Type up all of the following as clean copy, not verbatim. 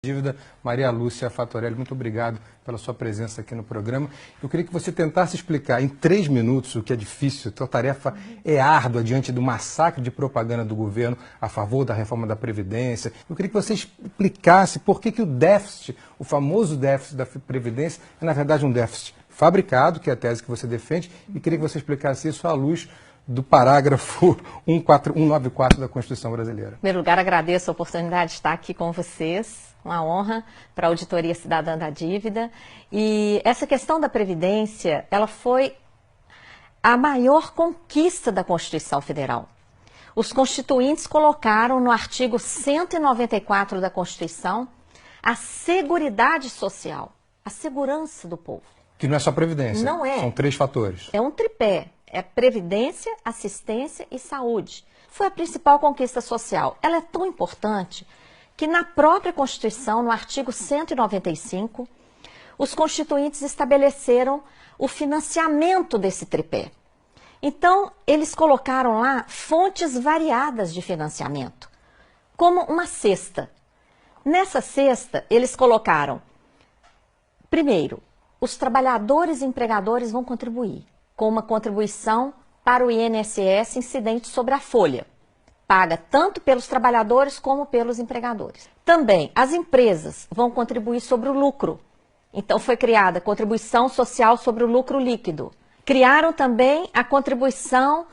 Dívida, Maria Lúcia Fatorelli, muito obrigado pela sua presença aqui no programa. Eu queria que você tentasse explicar em 3 minutos, o que é difícil, sua tarefa é árdua diante do massacre de propaganda do governo a favor da reforma da Previdência. Eu queria que você explicasse por que o déficit, o famoso déficit da Previdência, é na verdade um déficit fabricado, que é a tese que você defende, e queria que você explicasse isso à luz do parágrafo 194 da Constituição Brasileira. Em primeiro lugar, agradeço a oportunidade de estar aqui com vocês. Uma honra para a Auditoria Cidadã da Dívida. E essa questão da Previdência, ela foi a maior conquista da Constituição Federal. Os constituintes colocaram no artigo 194 da Constituição a seguridade social, a segurança do povo. Que não é só Previdência. Não é. São 3 fatores. É um tripé. É previdência, assistência e saúde. Foi a principal conquista social. Ela é tão importante que na própria Constituição, no artigo 195, os constituintes estabeleceram o financiamento desse tripé. Então, eles colocaram lá fontes variadas de financiamento, como uma cesta. Nessa cesta, eles colocaram, primeiro, os trabalhadores e empregadores vão contribuir com uma contribuição para o INSS incidente sobre a folha, paga tanto pelos trabalhadores como pelos empregadores. Também, as empresas vão contribuir sobre o lucro. Então, foi criada a contribuição social sobre o lucro líquido. Criaram também a contribuição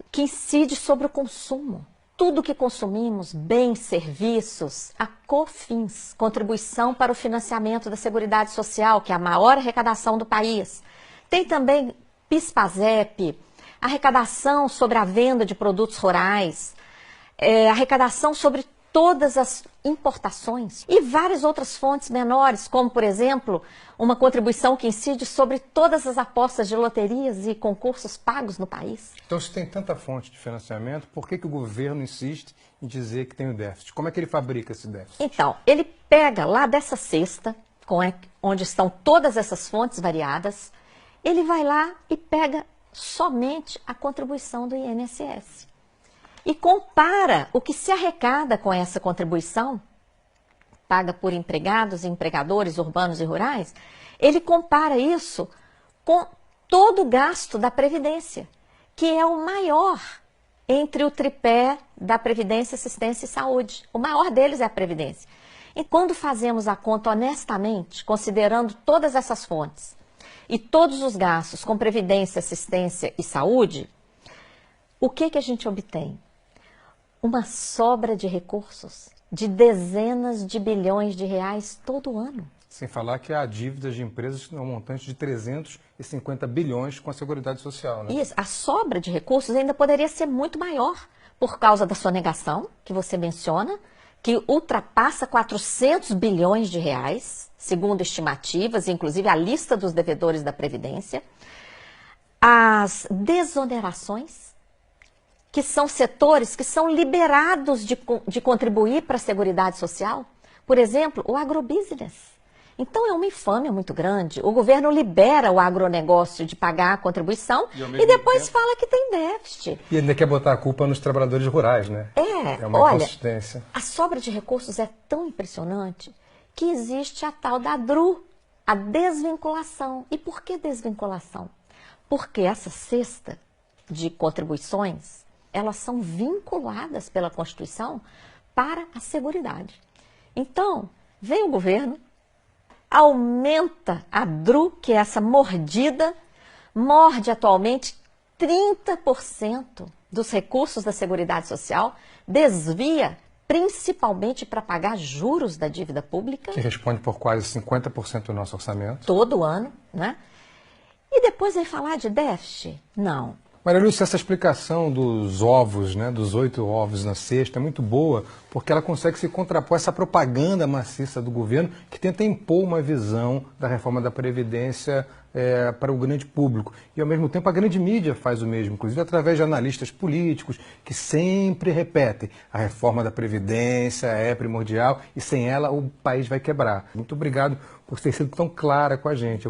que incide sobre o consumo. Tudo que consumimos, bens, serviços, a COFINS, contribuição para o financiamento da Seguridade Social, que é a maior arrecadação do país. Tem também PIS/PASEP, arrecadação sobre a venda de produtos rurais, arrecadação sobre todas as importações e várias outras fontes menores, como, por exemplo, uma contribuição que incide sobre todas as apostas de loterias e concursos pagos no país. Então, se tem tanta fonte de financiamento, por que o governo insiste em dizer que tem o déficit? Como é que ele fabrica esse déficit? Então, ele pega lá dessa cesta, onde estão todas essas fontes variadas, ele vai lá e pega somente a contribuição do INSS. E compara o que se arrecada com essa contribuição, paga por empregados e empregadores urbanos e rurais, ele compara isso com todo o gasto da Previdência, que é o maior entre o tripé da Previdência, Assistência e Saúde. O maior deles é a Previdência. E quando fazemos a conta honestamente, considerando todas essas fontes e todos os gastos com Previdência, Assistência e Saúde, o que a gente obtém? Uma sobra de recursos de dezenas de bilhões de reais todo ano. Sem falar que há dívidas de empresas no montante de 350 bilhões com a Seguridade Social, né? Isso, a sobra de recursos ainda poderia ser muito maior por causa da sonegação, que você menciona, que ultrapassa 400 bilhões de reais, segundo estimativas, inclusive a lista dos devedores da Previdência. As desonerações, que são setores que são liberados de contribuir para a Seguridade Social. Por exemplo, o agrobusiness. Então, é uma infâmia muito grande. O governo libera o agronegócio de pagar a contribuição e depois fala que tem déficit. E ainda quer botar a culpa nos trabalhadores rurais, né? É uma inconsistência. A sobra de recursos é tão impressionante que existe a tal da DRU, a desvinculação. E por que desvinculação? Porque essa cesta de contribuições, elas são vinculadas pela Constituição para a Seguridade. Então, vem o governo, aumenta a DRU, que é essa mordida, morde atualmente 30% dos recursos da Seguridade Social, desvia principalmente para pagar juros da dívida pública. Que responde por quase 50% do nosso orçamento. Todo ano, né? E depois vem falar de déficit? Não. Maria Lúcia, essa explicação dos ovos, né, dos 8 ovos na cesta, é muito boa, porque ela consegue se contrapor a essa propaganda maciça do governo que tenta impor uma visão da reforma da Previdência para o grande público. E, ao mesmo tempo, a grande mídia faz o mesmo, inclusive através de analistas políticos que sempre repetem: a reforma da Previdência é primordial e sem ela o país vai quebrar. Muito obrigado por ter sido tão clara com a gente.